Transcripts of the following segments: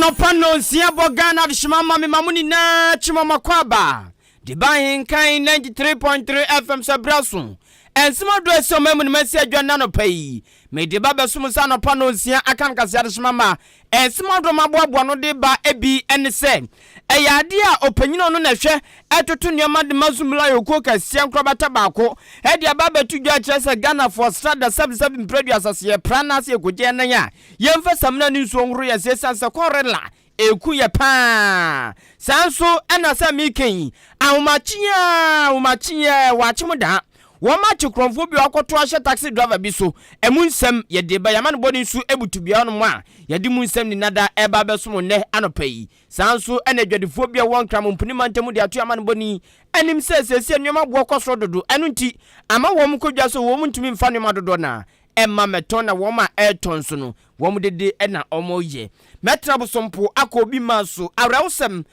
Anopano siabo Ghana Shimama Mamuni na Chimama Kwaba. The Ahenkan 93.3 FM Sabrasun. And some of those some message nano pay. May the Baba Sumusano Panosia Akan Kasie 6Am. And some of them are de ba ebi and say. A idea opinion on a share at to Nyama the Mazumla cook as Siam Craba Tobacco. Had your Baba to judge as a Ghana for start the 77 previous as ye pranas ye Gujana. Yem for some news on Ria says as a correla. Ekuya pa sanso ana sa meken umachia wachimuda woma chikronfo bi akoto ahye taxi driver bi so emunsem ye de ba yaman bodi su ebutu bia no ma ye de munsem ni nada eba beso ne anopai sanso ana dwadefo bia won kram mpuni mantemu de ato yaman boni anim sesese nyoma bo koso dodo enu nti ama wom kodwa so wom ntumi mfa nyoma dodo na Emma metona woma airtons no wom dede na omoye metrabo sompo akobi manso awrawsem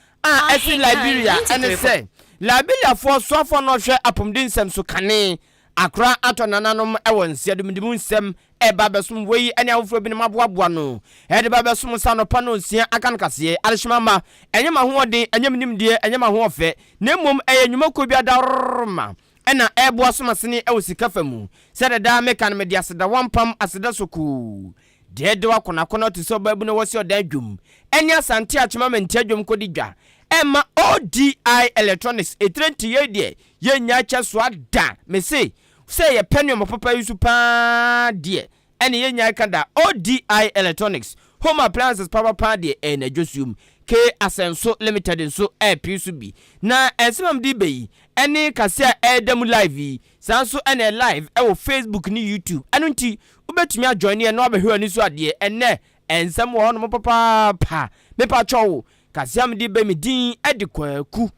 efi Liberia ene se Liberia for so for no hwe apomden sem so kane akra atonananom ewonse adumdimu nsem eba besum wei ene awfro bi ne maboaboa no ede ba besum sanopa no nsia Akan Kasie 6Am enyema ho ode enyemnimdie enyema ho ofe na mom eyenwumako bi adarma ena ebo asomasene ewosika famu sede da mekan me dia seda wampam aseda soku de de wakona to so babu no wosi odan dwum enya asante achema mentia dwum kodi dwa emma ODI electronics etrenti ye de ye nya cha so ada me say ye penyo papa yusu pa de ene ye nya kada ODI electronics home appliances papa de ene josum K Asenso Limited so pisu bi na ensimam di beyi ene Kasie edem live sanso ene live wo Facebook ni YouTube anu nti ubetumi ajoin ye na obehwe ani so ade ene ensam wo no papa pa me pa twa Kasie am di be mi din edikwaku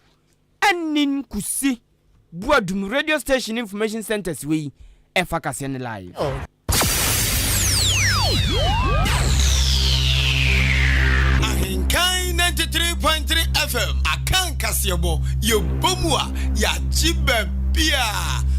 anin kusi buadum radio station information centers we efa Kasie ne live Ahenkan 93.3 FM Akan Kasie bo yo bomua ya jibe bia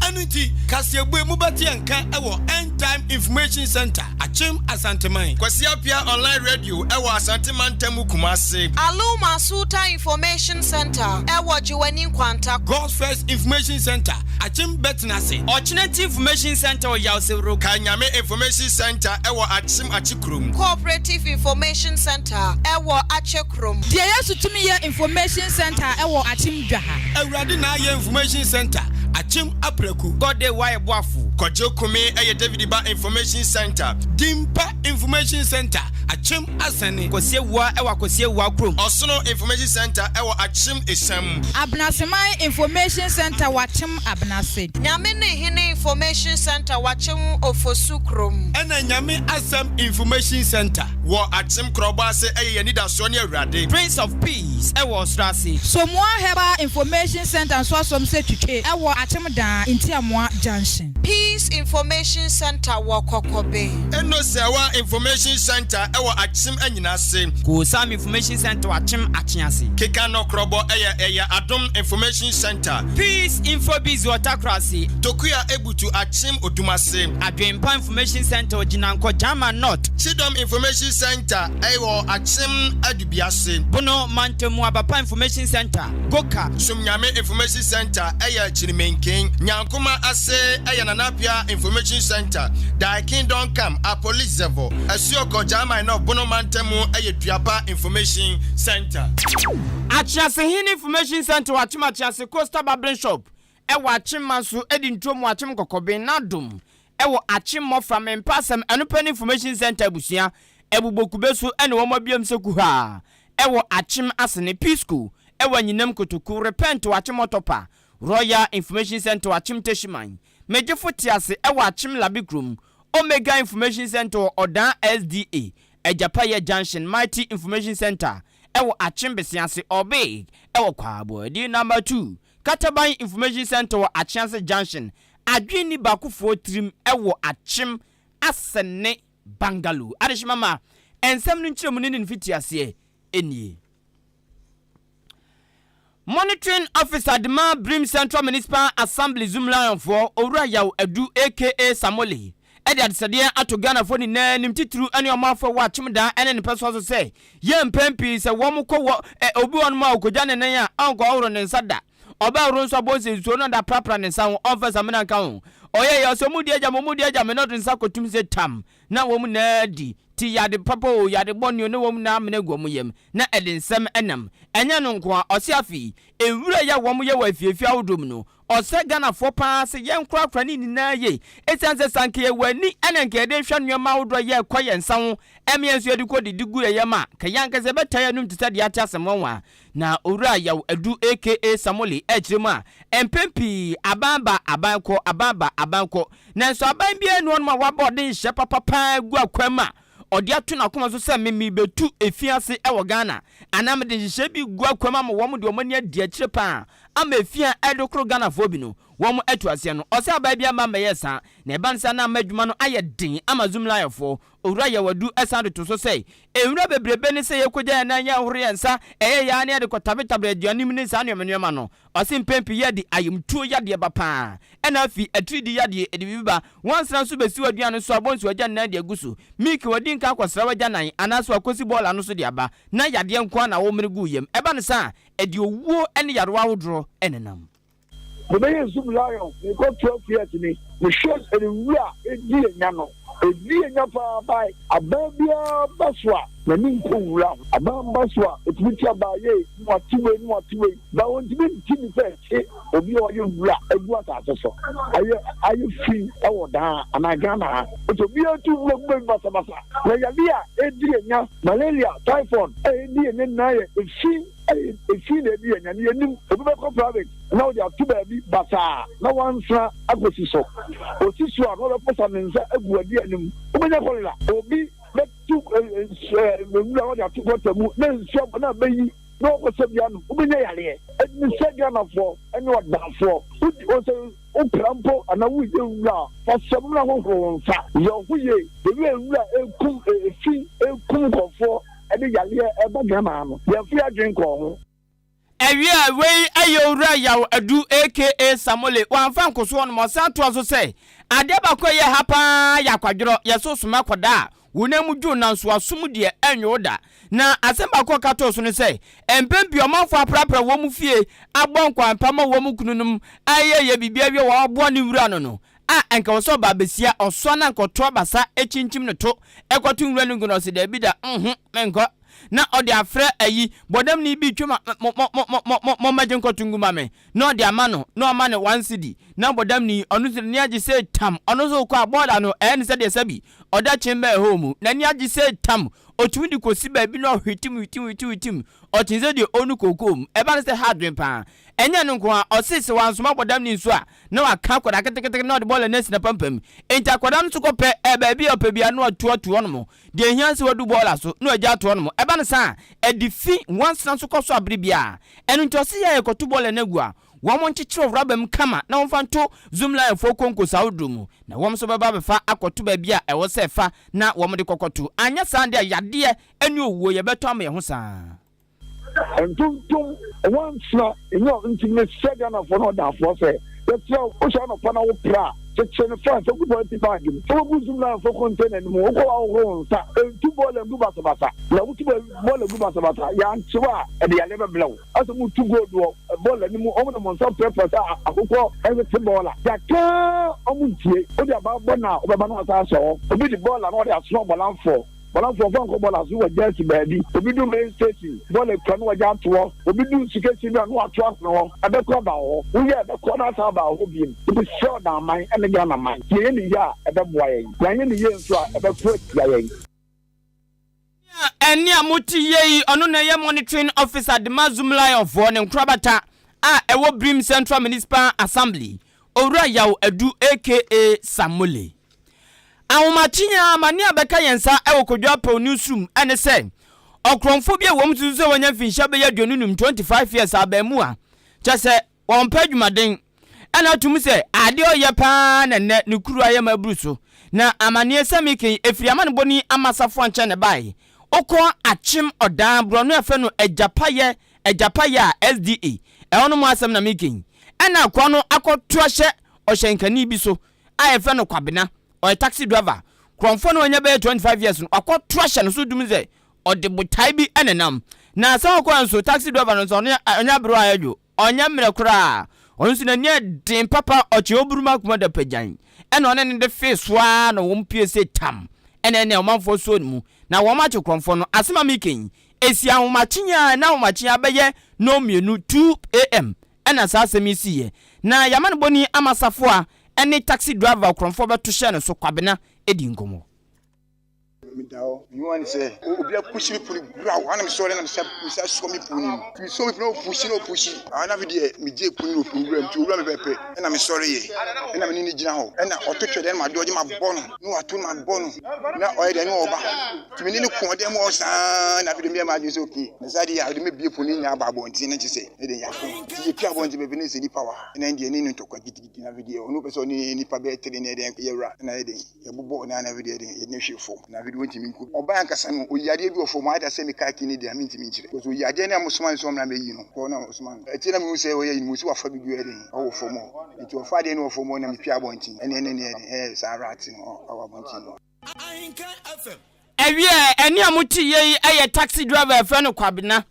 anuti Kasie bo mubati anka ewo End Time Information Center achim asanteman Kasie pia online radio ewo asanteman temu kumase Aluma Suta Information Center ewo Jiwani Kwanta God's First Information Center achim betnase Alternative Information Center o Yawsewro Kanyame Information Center ewo achim achikrum Cooperative Information Center ewo achekrum Die yesu tumi ye Information Center ewo achim dwaha Awurade na ye Information Center achim apreku Gode waye boafu Kojokumi eye David Ba Information Center Dimpa Information Center achim asane Kasie wa ewa Kasie wa krom Osono Information Center ewa achim esam Abnasemai Information Center wachim abnase Nyamene hine Information Center wachim ofosukrum Ena nyame asam Information Center wo achim krobase eye nida so ne Awurade Prince of Peace ewa Strasi So mo heba Information Center so asom se twitwe ewo achim dan Intiamwa Junction Peace Information Center Wakokobe Eno sewa Information Center ewo achim anyina se Ko Sam Information Center wachim achiase Keka no krobo eye Adom Information Center Peace Infobiz Watakrasi Tokuya ebutu achim odumase Adwempa Information Center ojinanko Jama North Chidom Information Center ewo achim adubiase Bono Mantemu Abapa Information Center Goka Sumnyame Information Center eye Chirimenken Nyankuma ase eye Nanapia Information Center Dai Kingdom Come a police level Asioko Jama no Bono Mantemu eye Tuapa Information Center Achiase hini Information Center wachima achiase Costa Barbering Shop ewo achim manso edi ntomu achim kokobe nadum ewo achim mofra mempasem enupani Information Center busia ebubokubeso ene wo mabiam seku ha ewo achim asene pisco ewo nyinam kotoku repent wachim otopa Royal Information Center wachim teshiman mejefo tiase ewo achim labikrum Omega Information Center odan SDA Ejapaya Junction Mighty Information Center ewo achim besiase obey ewo kwabo di number 2 Kataban Information Center wa Achiase Junction adwini bakufo trim ewo achim asene Bangalore Adishimama ensem no nchiremu ne nfitiase enie Monitoring Officer Dema Brim Central Municipal Assembly Zoom Lion for Owura Yaw Edu aka Samole ede adesade ato Ghana fo ni na nim titru ane omafo wa chimda ene ne peso so say ye mpempi se wo mko obi won ma okoja ne nan ya anko awro ne nsada oba ro nso abose so no da prapra ne nsa ho office amena ka ho oye yo so mudi aja me no nsa kotum se tam na wo mu na di ti yade papa o yade bonio ne wo mu na amena gwo mu yem na ede nsem enam enya no nko a ose afi ewura ya wo mu ye wa fiefia wodom no ose Ghana fo pa se ye nkra ni na ye esanse sanke ye wani ene nke de hwa nneoma wodro ye kwaye nsa ho emienso ye diko digu ye ma ka yanke se betaya num tisa de ate asemwa na owura ya edu aka Samole ejirema empempi abamba abanko na so aban bia enu onma wabode hye papa gu akwama odi atu na koma so se memi betu efiase ewo Ghana anam de hye bi gu akwama ma wo mu de omani adi akire pa ama efia edokro Ghana fo bi no wo mu atu ase no o se aban bia ma yesa na ebansa na amadwuma no aye din amazum life owura ya wadu esande to so say ewura bebrebe ne se yekoja na nya hore ensa ya ne de kotabetabre aduanim ne sa nneema no osim pempi ya di ayimtuo ya de bapa ena afi atridi ya de edibiba wansra so besi waduane so abonso waja na de agusu miki wadi nka kwasra waja nan anaso akosi bola no so de aba na yade nko na wo mregu yem eba ne sa edi owuo ene yarewa wodro enenam Obe Zoom Lion, we got 12 years in it. We show a real Ediano. Ediana by a baby Baswa, the Ninko round. A bam Baswa, it's which are by ye, what to wait. But when you mean Timmy said, of your young black, and what I saw. Are you free? Oh, da, and I gonna. It will be a 2 look Basabasa. Legalia, Ediana, malaria, typhoid, Ediana, if she. If she and you knew private, now they are two baby basa. No one's a position. Or sister, another person in the Aguadian. Obi, let two then shop and baby. No, what's up, Yan? Ubinale, and the second of four, and what down for. Put also Ocampo and a week for some long fat. Your way, the real fee, a for. Ede yalia eba Ghana ya fia drink on ewia we ayowura yaw adu aka Samole wanfa nkoso no mo santo aso say ade bakọ ye hapa yakwadworo yesosoma kwada wonam dwu nanso asum de enwoda na asem bakọ kato so no say empempi omanfo aprapra wo mu fie agbonkwa pama wo mu kununum ayeye bibia wie wo abo ne wura no enka woso ba besia oso na nkoto basa echinchim no to ekotu nwura no guno se da bi da menko na odi afre ayi bodam ni bi twema mo maje nkotu nguma me na odi amano na amane 1 cedi na bodam ni onu se ni agi se tam onu so kwa boda no se de sabi oda chimbe home na ni agi se tam otumi di kosi ba bi no hwitim otinze de onu kokom e ba se hardware pa enya no nko a osisi wansoma bodam ni nso a na waka koda ketekete na odi bola nesi na pampam enta koda no ko pe e ba bi opebia no atuatu no mo de hianse wadu bola so na agya to no mo e ba ne sa edifi wansana so koso abribia enu ntosi ya ekotu bola na gu a wọ́n nchichiro rabem kama na wọ́n fanto Zoom Live fo konko saudumu na wọ́n so baba befa akoto ba bia e wo sefa na wọ́n de kokoto anya sande yade enu owuo ye beto am ye ho saa entum once na enyo ntime segana for no da for say let's go o sha no pana wo pra chechen fa so ku boy ti bag so bu Zoom Live fo container ni mo ko awo sa entu bole ndu basabasa na wuti bole ndu basabasa ya nchiwa e de ya lebe blow aso mu tu go do bole ni mu o mo mo so prepare akoko everything bola ya ka o mu tie o dia ba bona o ba na sa so obi di bola na o dia so bola for fanko bola so wa jesi baby obi do main station bola kan wa ja to obi do sikesi na no atwa no abekọ ba ho wo ye abekọ na ta ba ho bi obi show na man ene ga na man ye ni ya ebeboa ye yan ni ye nso a ebekọ ya ye eni amuti ye ono na ye monitoring officer de Zoom Live for ne nkrabata ewo Brim Central Municipal Assembly owura yaw adu aka Samole awumachinya mani abeka yensa ewokodwa pa newsroom ene se okronfo bia wom tuzu se wanya finsha be ya 25 years abamu a chese won padwumaden ana tum se ade oye pa na ne kuru aye mabruso na amane samikin efiri amane boni amasafo anche ne bai okọ achim odan brono efe no ejapaye SDA ewono mu asem na mikin ana kwa no akoto ahye ohyenkani bi so ayefe no kwabena or taxi driver kromfo no nya be 25 years no akọ trasha no so dum ze ode botai bi enenam na sa akọ so taxi driver no so onya bro ayo onya mre kra onsu na ne den papa oche oburuma kuma da pagan ene one ne de face wa no wo mpie se tam ene omanfo so mu na wo ma che kromfo no asema miken esi ahomachinya na ahomachinya beye no mienu 2am ena sa asemi ye na yaman boni amasafo a ene taxi driver kromfo beto hye no so kwabena edi nkomo Midao, you want to say, oh, be a pushing me, brow, and I'm sorry, I'm so me pulling. You saw me no pushing. I never did me J. Punu program to run a pepe, and I'm sorry, and I'm in the general, and I touch them, my dodge, my bone, no, I told my bone, now I don't know about. To me, no, them was, and I will be my use okay. As I did, I may be pulling now about one thing, and you say, you can't want to be Venice power, and then the Indian to get in a video, no person any pabet in a year, and I did, a bobo, and every day in a shoe for. Obanka sanu oyade bi ofo ma da se me ka kini de aminti mi nkire because oyade na musman so na me yi no ko na musman etina mi se oye mu si wafa bi du ede o ofo mo enti ofa de no ofo mo na me pia bontin ene sa rat no awa bontin no Ahenkan FM ewie eni amuti ye eye taxi driver efe no kwabena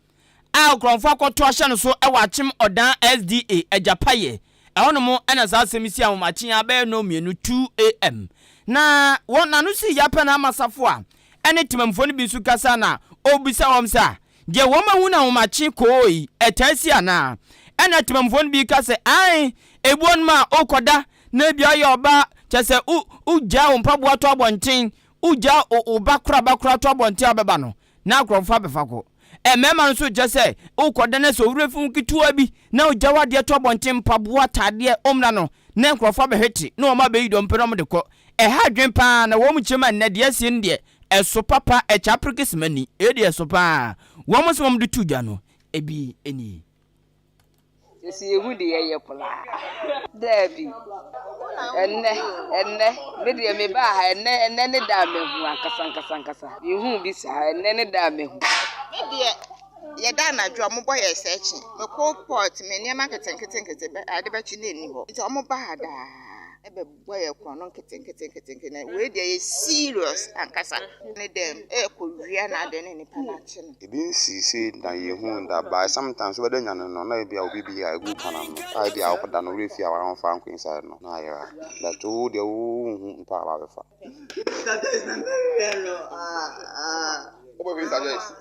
a kromfo akoto ahye no so e wachim odan SDA ejapaye ehono mo ena sa semisi ahomachi abe no mienu 2am na wona no si yape na amasafo a ene timamfo no bi su kasa na obisa wom sa je woma hu na ahomachi koi etasi ana ene timamfo no bi kasa ai ebuon ma okoda na bia ye oba chese uja ompabo ato abonten uja obakra to abonten abeba no na kromfo abefako mema no so chese okoda na so wurefun kituwa bi na uja wade to abonten pabo atade omna no na kromfo abeheti na o ma be yido mpero de ko ha dwempa na wo mu chema na de asie nde eso papa e chaprikis mani e de eso pa wo mo so mo de tuja no ebi eni esi ehu de ye pola dabi enne me de me ba ha enne ne da mehu ankasa ehu bi sa enne ne da mehu me de ye da na dwo mo boy search me ko port me niam ketenkete be ade ba chi na ni ho nti o mo ba ha da ebe boy ekwono nkete na we dey serious ankasa ne dem ko wia na ade ne nipa na chi no e bin si say na ye hu da by sometimes we dey nyan no na e bia obi bia egu pana no ai bia okoda no refi awa fa nkwen inside no na ya that o de o hu mpa ba fa that is na Obo be suggest.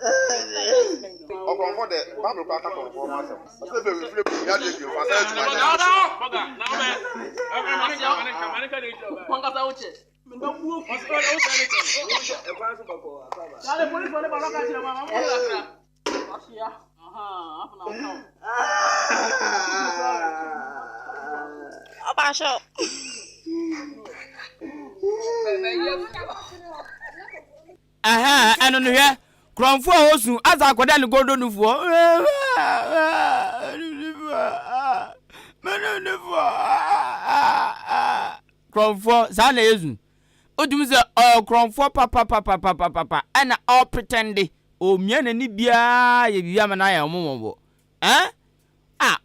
Obo for the Bible pack up for myself. So be we flip ya dey go for say to my. Aha, eno no hwe kromfo hosu aza akoda ne godo nufuo kromfo za na yezu odum ze kromfo papa ana all pretend o miana ni bia ye bia ma na ya momombo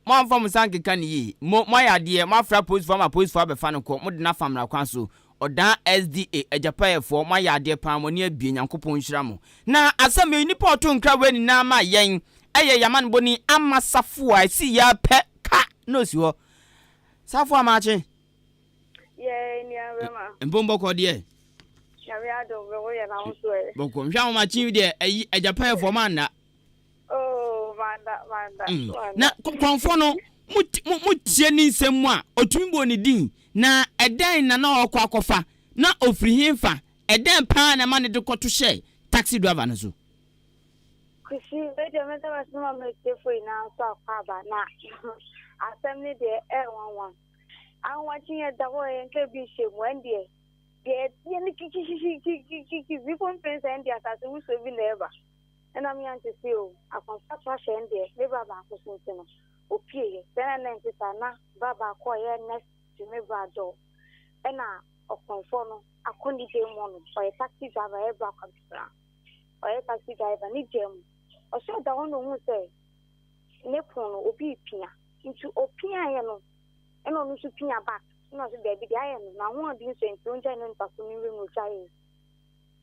mo amfa musanke kan yi mo ya de mo afra post for be fa no ko mo de na famra kwan so odan SDA ejapaye for ma yade pan mo ne abie nyankopon hyira mo na asam nipa oto nkra wani na ma yen eye yaman boni amasafo a si ya pe ka no si ho safo amache ye ni arema mbombo ko de shawe ado wo ye na ho so e boko hwa ma chi de ejapaye for man na Vanda. Na konfo no mutie ni nsem a otumi bo ni din na eden na okwa akofa na ofri himfa eden pa na ma ne de koto hye taxi driver no so kusi we de meta wasuma metefo ina so akwa na asem ni de 111 an watching ya dawo en ke bi shemu ende de ni kiki vi conference ende asase wo so bi neba ena mi ante si o akonfa shende le baba ko so no opie then nti sana baba ko ye next to me brado ena okonfo no akoni de mo no o taxi driver e bra kwabra o taxi driver ni dem o so da wono hu se ne pono obi pia nti opia ye no ena no so pia back no so baby I am na ho odi nso nti onja no nta so ni we mu try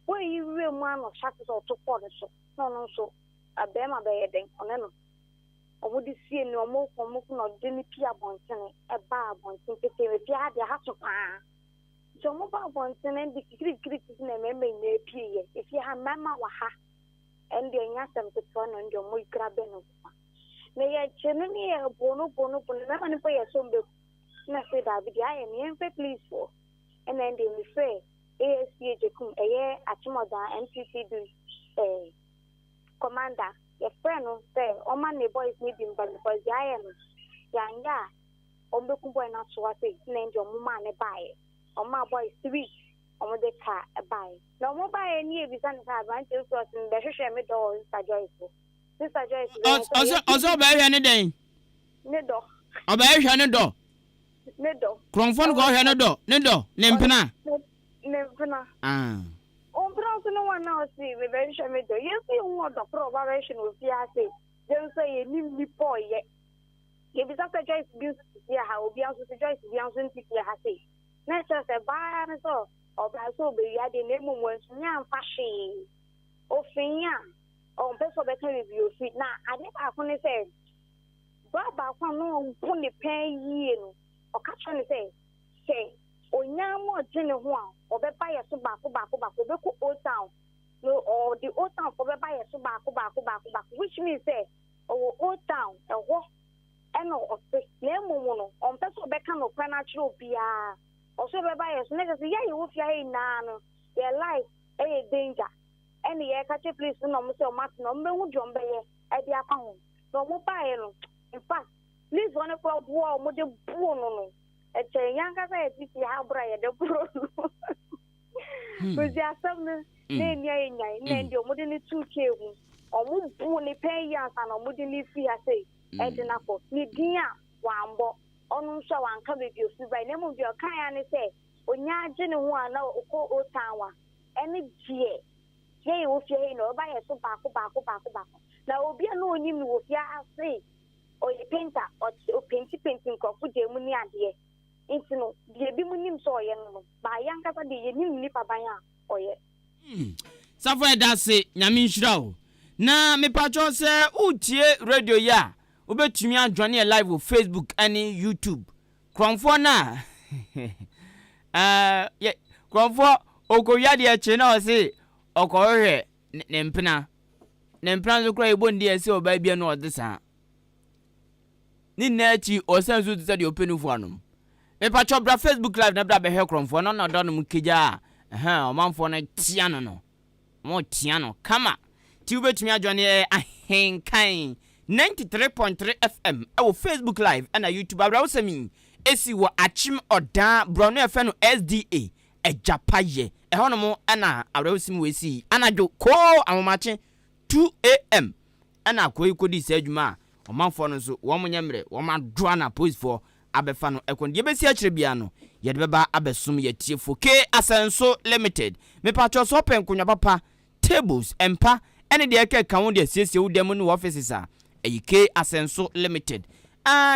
wo yi we mu ano shake so to pɔ no so no so abema be yeden one no omo di sie ni omo no de ni pia bontene e ba bonten pete we pia de ha so pa so mo ba bontene di kiri na me na pie ye if you ha mama wa ha and the nyasem to no ndo mo ikra be no na ye chenu ni e bono na mani po ye so mbe na say that be I am here please for and then they refer ASP Jekum eye atimoda NCC do commander your friend say o man the boys need him because I am yanga ombeku boy na so ate na ndo mo man ne bae o ma boys 3 o mo de ka bae na mo bae ni e bisa nta advantage so tin be hwehwe me do Sister Joyce also be hwe ne den ne do o be hwe ne do Kronfon go hwe ne do ne mpena on bronze no one now see we very sure me do you see one of the probation will be say then say ni boy ye be Sister Joyce be ya ha obi anso Joyce be anso nti ya ha say na say ba na so oba so be ya de na mu nso nya mfa hwe ofinya on person be can review fit na ade ba ko ne say ba ko no bu ne pen yie no o ka try ne say onyamo jene ho a obeba ye so ba ko be ko old town no or the old town for beba ye so ba ko which means say old town e ho eno of the name no on person be kan no kwa natural bia o so beba ye so na say ye wo fia e na no your life e danger any ye ka please no mo say o mat no mbe hu jom be ye e dia pa ho no mo ba ye no in fact please one for wo mo de buo no yanga sa eti ha bra ye de bro because ya some ne nya ne ndio mo de ni 2k hu omo bu ni pay ya sa no mo de ni fi ase e de na ko ni dia wambo onu so wanka be bi ofi bai ne mo bi o kan ya ne se onya age ne hu ana okọ otanwa ene die ye wo fi no ba ye so ba ko na obi na onyim wo fi ase o ye painter o painting nkofu de mu ni ade inti no de bi mu nim so oye no ba yanka sa de ye nim ni paban a oye safo da se nyame nhira o na me pacho se utie radio ya obetumi adwane live on Facebook and YouTube kronfo na ye kronfo okoya de eche na o se okohwe ne mpena so kra ebo ndi ese oba bia no odesa ni na chi osanzu tse de openufu anom me pacho bra Facebook live na bra be he kronfo no na do no mkeja omanfo na tiano no mo tiano kama ti ubetumi adwane Ahenkan 93.3 FM e Facebook live and YouTube abra wosemi esi wo achim odan brono efe no SDA ejapaye e hono mo ana abra wosemi wesi anajo ko amomache 2am ana koyikodi se adwuma omanfo no so wo monyemre wo madroa na police for abefa no ekon ye besi akire bia no ye de beba abesum ye tiefo ke asenso limited me patcho so pen kunwa papa tables empa ene de eke kan wo de siesie wo dem no offices a eyike asenso limited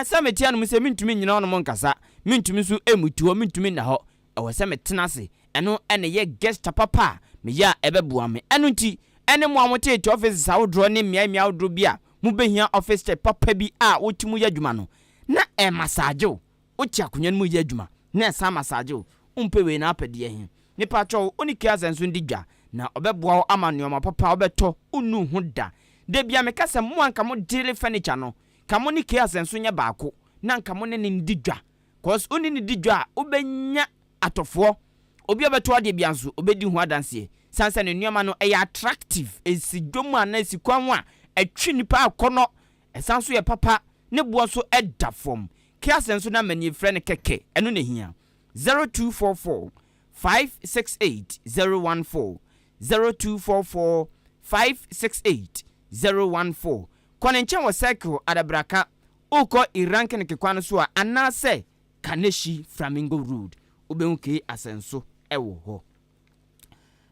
sametia no mse mintumi nyina ono mo nkasa mintumi so emutuo mintumi na ho ewo se metenase eno ene ye guest papa me ya ebebua me eno nti ene mo amote offices a wo dro ne mia wo dro bia mu behia office check papa bi a wotimu ya dwuma no na massage o tia kunyan mu ya dwuma na sa massage o umpewe na apede he ne pacho oni kiasenso ndigwa na obeboa amanuoma papa obeto unu hu da de bia me kasa mo anka mo daily furniture no kamo ni kiasenso nya baako na anka mo ne ndigwa cause oni ni digwa obenya atofo obi obeto ade bia nso obedi hu adanse sansa ne nuoma no e attractive esidwomu ana esikwan a atwi nipa akono esanso ye papa ne buo so eda form kiasenso na mani frɛ keke eno ne hia 0244 568014 0244 568014 kwanenche wo cycle adabraka uko iranke ne kekwan so a anase kaneshi flamingo road obenke asenso ewo ho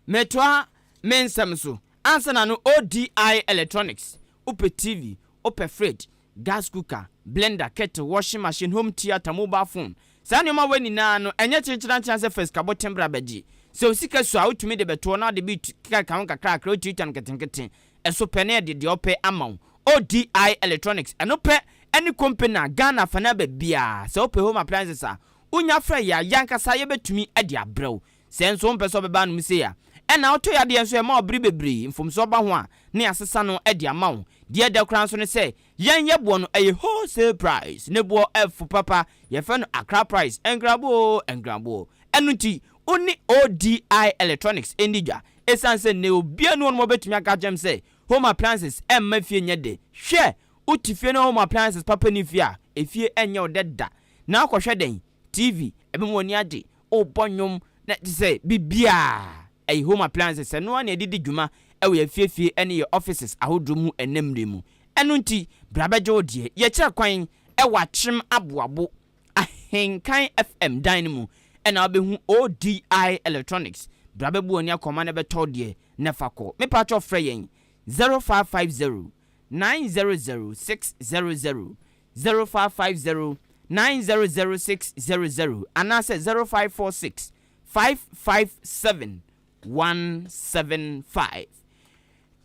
metwa mensam so ansana no ODI electronics upe TV upe fridge gas cooker blender kettle washing machine home theater mobile phone saa nneɛma wɔ nyinaa no ɛnyɛ kyerɛkyerɛ nkyɛn sɛ first kabo tembra bɛgye sɛ osika so a wotumi de bɛtoɔ na de bi kaka kakra wotwitwa no ketenketen ɛso pɛ ne de deɛ ɔpɛ ama wo ODI Electronics ɛno pɛ ɛne company Ghana fana bɛbia sɛ wopɛ home appliances a wonya frɛ yɛ yankasa yɛbɛtumi ade abrɛw sɛ nso wompɛ sɛ ɔbɛba no mu se ya ɛna woto yadeɛ nso ɛma ɔbere bebree mfomso ɔba ho a ne asesa no ade ama wo deɛ da kora nso ne sɛ yɛn yɛboɔ no ɛyɛ wholesale price ne boɔ ɛfo papa yɛfɛ no Accra price engrabo ɛno nti oni ODI Electronics endigya esan sɛ ne obia no no bɛtumi aka gyem sɛ home appliances ɛmma fie nyɛ de hwɛ utifie no home appliances papa ni fie a efie ɛnyɛ odeda na akɔhwɛ den TV ebimoni age obɔnwom na sɛ bibia ɛyɛ home appliances ɛno a na edidi dwuma ɛwɔ yɛfiefie ɛne yɛ offices ahodro mu ɛnamre mu ɛno nti brabɛgye odie yɛkyerɛ kwan ɛwɔ akyem aboabo Ahenkan FM dan mu ɛna wobɛhu ODI Electronics brabɛbu oni akɔma na bɛtɔ deɛ na fakɔ me patro frɛ yɛn 0550 900 600 0550 900 600 anase 0546 557 175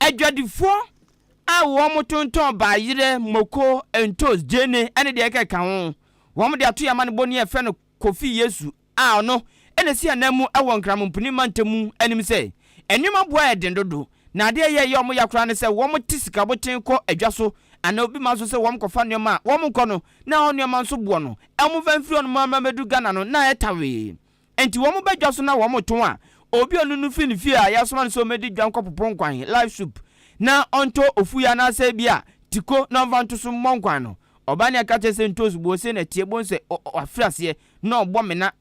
adwadifo a wɔn tonton baayire moko entos jene ene de keka ho wɔn de ato yama ne boni efe no kofi yesu a no ene si anamu ɛwɔ nkramompuni mantemu anim sɛ enwuma boa ɛden dodo na ade yɛ wɔn yakora ne sɛ wɔn ti sika boten kɔ adwa so ana obi ma so sɛ wɔn kɔfa nneɛma wɔn kɔ no na nneɛma nso boɔ no ɛmo vanfiri no mama medu Ghana no na ɛtawe enti wɔn bɛdwa so na wɔn ton a obi onu no fi ne fie a yasoma so medi dwan kɔpopon kwan live soup na onto ofuya na sɛ bia tiko na vanto so monkwan no obani aka kyese ntos bo se na tie bon se afrase na obomena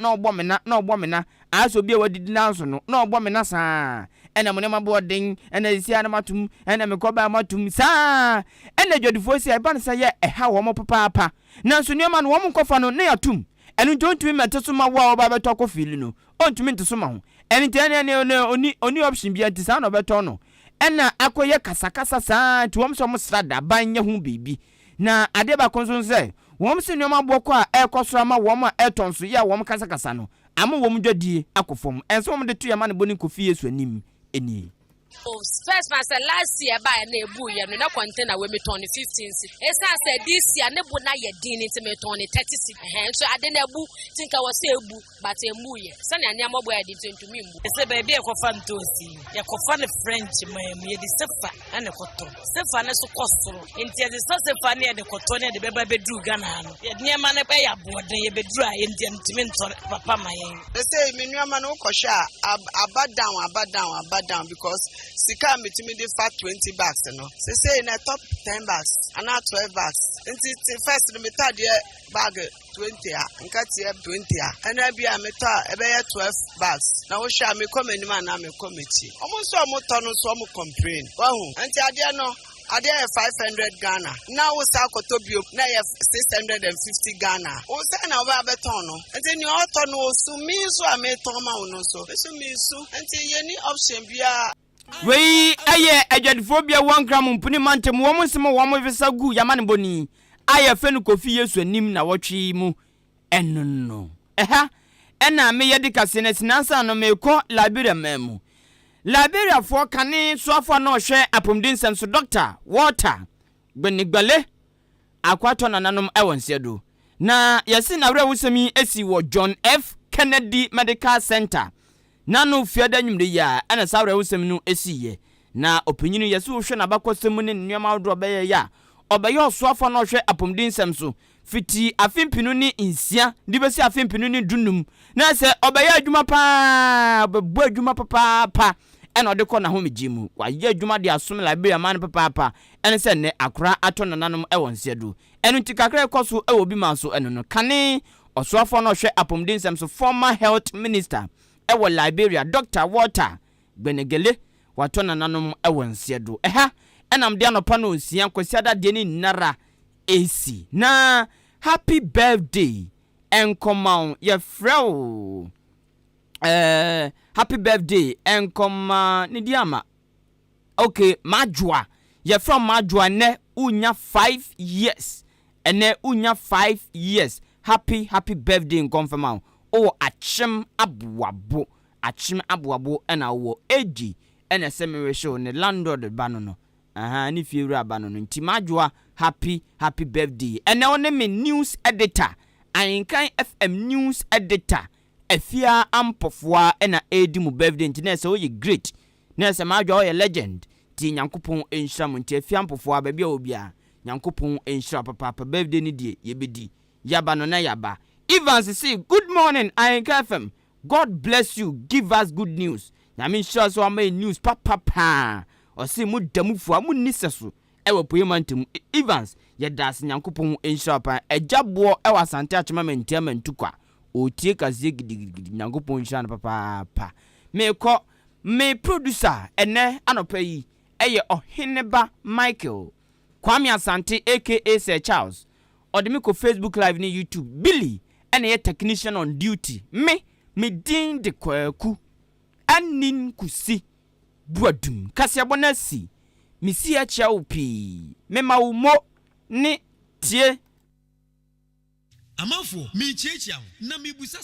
aso bia wadidi na nso no na obomena saa ena monema boden ena isia na matum ena mekoba matum saa ena dwadifo se eba ne sɛ yɛ ɛha wo mo papa na nso nneema no wo mo nkɔfa no na yatum enu ntumi mete so ma wo ba beto kɔfili no ontumi nte so ma ho eni tene ne oni option bia nti saa na obeto no ena akoye kasakasa saa nti wom so mo srada ban nye ho bibi na ade ba konso se wom se nneoma bɔkɔ a ɛkɔsoro ma wom a ɛton so ya wom kasakasa no ama wom dwadie akofom enso wom de to yama ne boni kofi Yesu anim eni first man said last year by a nebu ya no container we me turn 15. Esa said this year nebu na ye din into me turn 36. So I didn't ebu think I was ebu but a muye. Son and yamo boy did to me. Say baby a fantasy. Ya kofan French me the sefa and a cotton. Sefa na so costo. Intia the so funny the cotton the baby bedru Ghana. Ya near man a pay a board ye bedru Indian to papa my. They say me no man okosha abad down because sika mitimi dey fat 20 bags no say in a top 10 bags and now 12 bags until first the meta dey bag 20 nka tie 20 and I be a meta e be 12 bags na wo sha me come anim na me come echi almost so mo ton so mo complain wahu until ade no ade 500 Ghana now we start kotobio na 650 Ghana o say na we abeton no until ni o ton no so mi so ameton ma no so mi so until ye ni option bia wei aye adwadifobia wan kram mpuni mantem wo nsem wo visa gu yamane boni aye fe no kofi Yesu anim na wotwe mu enno eha ena me yedi kase na sinansa no me ko Liberia mamu Liberia fo kane so afo na ohwe apomdin sem so doctor water gbenigbale akwato nananom ewonsedo na yesi na wura wusemi esi wo John F Kennedy Medical Center nanu fiada nyumde ya ana sawre wusem no esiye na opanyinu yesu hwe na bakosem ne nneema wodro beye ya obeye osoafo no hwe apomdinsem so fiti afimpinu ni insia dibesi afimpinu ni dunum na se obeye adwuma pa bebu adwuma papa ena odekọ na ho megimu wa ye adwuma de asom Liberia man papa ene se ne akora ato nananom ewonsedu enu ntikakra ekoso ewobi manso eno no kane osoafo no hwe apomdinsem so former health minister ewo Liberia Dr. Water Benegele wato nananom ewonsedo eha enam de anopa no nsia kwasiada de ni nara AC na happy birthday enkoma ye frau happy birthday enkoma ni diama okay majwa ye from majwa ne unya 5 years ene unya 5 years happy birthday confirm out. Oh, Achem Abuabo ena wo eji ena semere show ne landlord banono. Ni fiura banono. Nti madwa happy birthday. Ena one me news editor. Ahenkan FM news editor. Efia ampofwa ena edi mu birthday nti na se wo ye great. Na se madwa wo ye legend. Ti Nyankopon enhira mu nti efia ampofwa ba bia obia. Nyankopon enhira papa birthday ni die ye bedi. Yaba no na yaba. Evans say good morning Ahenkan FM. God bless you. Give us good news. I mean sure so am news papa. Or say mu damufu amu nisesu. Ewo poyemantum Evans ye das Nyankopon enhira pa ejabo ewa sante achema mentiama ntukwa. Otie kazie gidigidi Nyankopon enhira papa. Me producer ene anopa yi eye Oheneba Michael Kwame Asante aka Sir Charles. Odemiko Facebook live ni YouTube Billy ene ye technician on duty. Me din de kwaku anin kusi buadum Kasie bonasi misi achia opi me mawumo ni tie amafo mi chiechia na mi busa